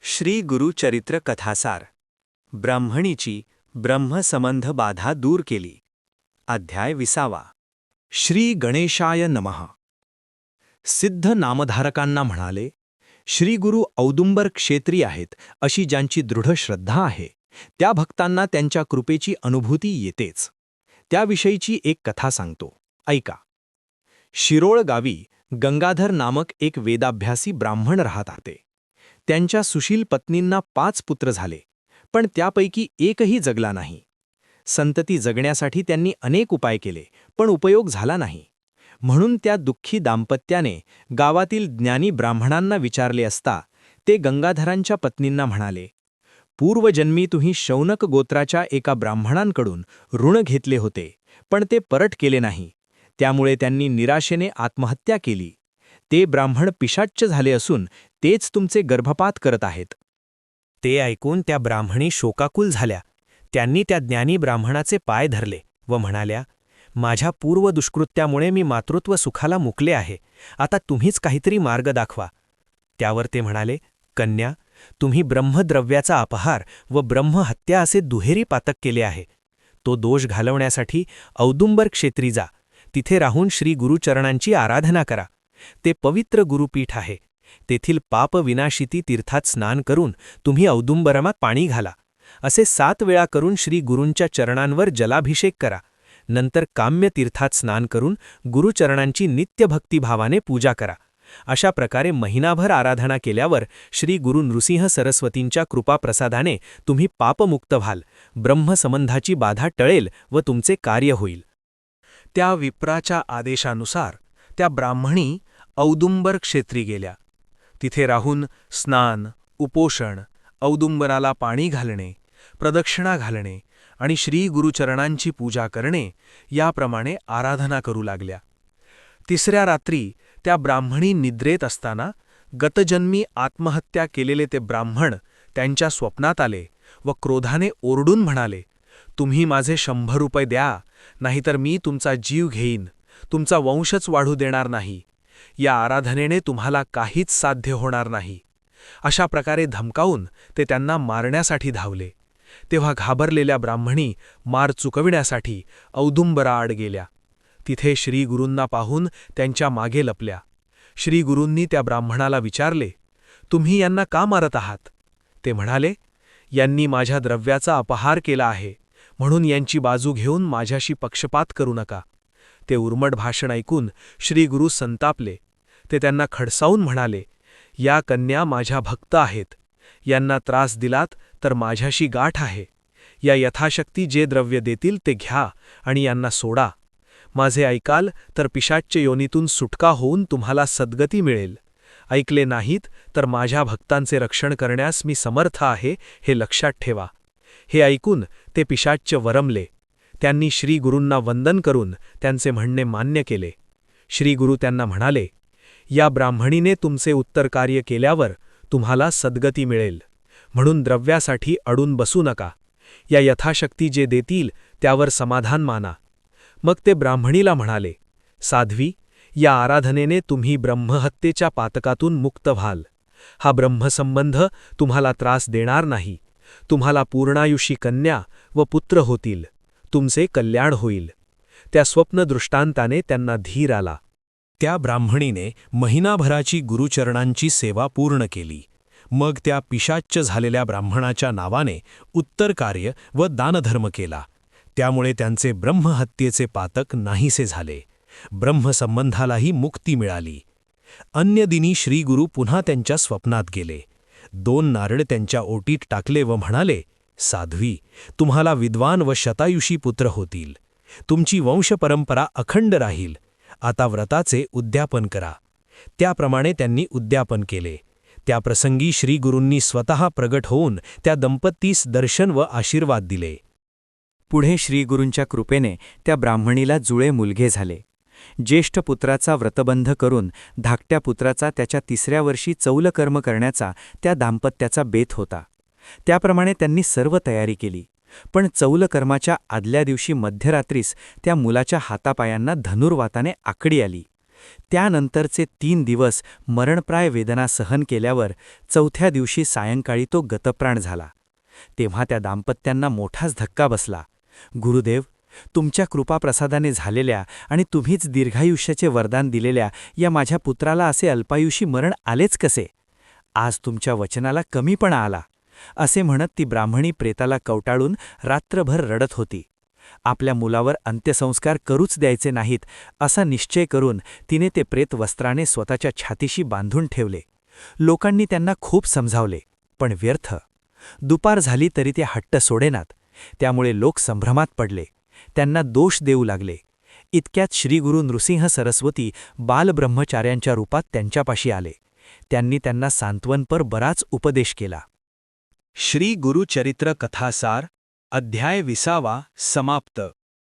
श्री गुरुचरित्र कथासार ब्राह्मणीची ब्रह्मसंबंध बाधा दूर केली. अध्याय 20. श्री गणेशाय नमः. सिद्ध नामधारकांना म्हणाले, श्री गुरु औदुंबर क्षेत्री आहेत अशी ज्यांची दृढ श्रद्धा आहे त्या भक्तांना त्यांच्या कृपेची अनुभूती येतेच. त्याविषयीची एक कथा सांगतो, ऐका. शिरोळ गावी गंगाधर नामक एक वेदाभ्यासी ब्राह्मण राहत होते. त्यांच्या सुशील पत्नींना 5 पुत्र झाले, पण त्यापैकी एकही जगला नाही. संतती जगण्यासाठी त्यांनी अनेक उपाय केले, पण उपयोग झाला नाही. म्हणून त्या दुःखी दाम्पत्याने गावातील ज्ञानी ब्राह्मणांना विचारले असता ते गंगाधरांच्या पत्नींना म्हणाले, पूर्वजन्मी तुम्ही शौनक गोत्राच्या एका ब्राह्मणांकडून ऋण घेतले होते, पण ते परत केले नाही. त्यामुळे त्यांनी निराशेने आत्महत्या केली. ते ब्राह्मण पिशाच्च झाले असून तेच तुमचे गर्भपात करत आहेत. ते ऐकून त्या ब्राह्मणी शोकाकुल झाल्या. त्यांनी त्या ज्ञानी ब्राह्मणाचे पाय धरले व म्हणाल्या, माझ्या पूर्व दुष्कृत्यामुळे मी मातृत्व सुखाला मुकले आहे. आता तुम्हीच काहीतरी मार्ग दाखवा. त्यावर ते म्हणाले, कन्या, तुम्ही ब्रह्मद्रव्याचा अपहार व ब्रह्महत्या असे दुहेरी पातक केले आहे. तो दोष घालवण्यासाठी औदुंबर क्षेत्री जा. तिथे राहून श्री गुरुचरणांची आराधना करा. ते पवित्र गुरुपीठ आहे. तेथील पापविनाशिती तीर्थात स्नान करून तुम्ही औदुंबरामात पाणी घाला. असे 7 वेळा करून श्री गुरूंच्या चरणांवर जलाभिषेक करा. नंतर काम्य तीर्थात स्नान करून गुरुचरणांची नित्यभक्तिभावाने पूजा करा. अशा प्रकारे महिनाभर आराधना केल्यावर श्री गुरु नृसिंह सरस्वतींच्या कृपाप्रसादाने तुम्ही पापमुक्त व्हाल. ब्रह्मसंबंधाची बाधा टळेल व तुमचे कार्य होईल. त्या विप्राच्या आदेशानुसार त्या ब्राह्मणी औदुंबर क्षेत्री गेल्या. तिथे राहून स्नान, उपोषण, औदुंबराला पाणी घालणे, प्रदक्षिणा घालणे आणि श्री गुरुचरणांची पूजा करणे याप्रमाणे आराधना करू लागल्या. 3ऱ्या रात्री त्या ब्राह्मणी निद्रेत असताना गतजन्मी आत्महत्या केलेले ते ब्राह्मण त्यांच्या स्वप्नात आले व क्रोधाने ओरडून म्हणाले, तुम्ही माझे 100 रुपये द्या, नाहीतर मी तुमचा जीव घेईन. तुमचा वंशच वाढू देणार नाही. या आराधनेने तुम्हाला काहीच साध्य होणार नाही. अशा प्रकारे धमकावून ते त्यांना मारण्यासाठी धावले. तेव्हा घाबरलेल्या ब्राह्मणी मार चुकविण्यासाठी औदुंबराआड गेल्या. तिथे श्रीगुरूंना पाहून त्यांच्या मागे लपल्या. श्रीगुरूंनी त्या ब्राह्मणाला विचारले, तुम्ही यांना का मारत आहात? ते म्हणाले, यांनी माझ्या द्रव्याचा अपहार केला आहे, म्हणून यांची बाजू घेऊन माझ्याशी पक्षपात करू नका. ते उर्मट भाषण ऐकून श्रीगुरू संतापले. ते त्यांना खडसावून म्हणाले, या कन्या माझ्या भक्त आहेत. यांना त्रास दिलात तर माझ्याशी गाठ आहे. या यथाशक्ती जे द्रव्य देतील ते घ्या आणि यांना सोडा. माझे ऐकाल तर पिशाच्च योनीतून सुटका होऊन तुम्हाला सद्गती मिळेल. ऐकले नाहीत तर माझ्या भक्तांचे रक्षण करण्यास मी समर्थ आहे, हे लक्षात ठेवा. हे ऐकून ते पिशाच्च वरमले. त्यांनी श्रीगुरूंना वंदन करून त्यांचे म्हणणे मान्य केले. श्रीगुरू त्यांना म्हणाले, या ब्राह्मणीने तुमचे उत्तर कार्य केल्यावर तुम्हाला सद्गती मिळेल. म्हणून द्रव्यासाठी अडून बसू नका. या यथाशक्ती जे देतील त्यावर समाधान माना. मग ते ब्राह्मणीला म्हणाले, साध्वी, या आराधनेने तुम्ही ब्रह्महत्येच्या पातकातून मुक्त व्हाल. हा ब्रह्मसंबंध तुम्हाला त्रास देणार नाही. तुम्हाला पूर्णायुषी कन्या व पुत्र होतील. तुमचे कल्याण होईल. त्या स्वप्नदृष्टांताने त्यांना धीर आला. त्या ब्राह्मणीने महिनाभराची गुरुचरणांची सेवा पूर्ण केली. मग त्या पिशाच्च झालेल्या ब्राह्मणाच्या नावाने उत्तर कार्य व दानधर्म केला. त्यामुळे त्यांचे ब्रह्महत्येचे पातक नाहीसे झाले. ब्रह्मसंबंधालाही मुक्ती मिळाली. अन्य दिनी श्रीगुरू पुन्हा त्यांच्या स्वप्नात गेले. 2 नारळ त्यांच्या ओटीत टाकले व म्हणाले, साध्वी, तुम्हाला विद्वान व शतायुषी पुत्र होतील. तुमची वंशपरंपरा अखंड राहील. आता व्रताचे उद्यापन करा. त्याप्रमाणे त्यांनी उद्यापन केले. त्याप्रसंगी श्रीगुरूंनी स्वतः प्रगट होऊन त्या दंपतीस दर्शन व आशीर्वाद दिले. पुढे श्रीगुरूंच्या कृपेने त्या ब्राह्मणीला जुळे मुलगे झाले. ज्येष्ठ पुत्राचा व्रतबंध करून धाकट्या पुत्राचा त्याच्या 3ऱ्या वर्षी चौलकर्म करण्याचा त्या दाम्पत्याचा बेत होता. त्याप्रमाणे त्यांनी सर्व तयारी केली. पण चौलकर्माच्या आदल्या दिवशी मध्यरात्रीस त्या मुलाच्या हातापायांना धनुर्वाताने आकडी आली. त्यानंतरचे 3 दिवस मरणप्राय वेदना सहन केल्यावर 4थ्या दिवशी सायंकाळी तो गतप्राण झाला. तेव्हा त्या दाम्पत्यांना मोठाच धक्का बसला. गुरुदेव, तुमच्या कृपाप्रसादाने झालेल्या आणि तुम्हीच दीर्घायुष्याचे वरदान दिलेल्या या माझ्या पुत्राला असे अल्पायुषी मरण आलेच कसे? आज तुमच्या वचनाला कमीपणा आला, असे म्हणत ती ब्राह्मणी प्रेताला कवटाळून रात्रभर रडत होती. आपल्या मुलावर अंत्यसंस्कार करूच द्यायचे नाहीत असा निश्चय करून तिने ते प्रेत वस्त्राने स्वतःच्या छातीशी बांधून ठेवले. लोकांनी त्यांना खूप समजावले, पण व्यर्थ. दुपार झाली तरी ते हट्ट सोडेनात. त्यामुळे लोक संभ्रमात पडले, त्यांना दोष देऊ लागले. इतक्यात श्रीगुरु नृसिंह सरस्वती बालब्रह्मचार्यांच्या रूपात त्यांच्यापाशी आले. त्यांनी त्यांना सांत्वनपर बराच उपदेश केला. श्री गुरुचरित्र कथासार अध्याय 20 समाप्त.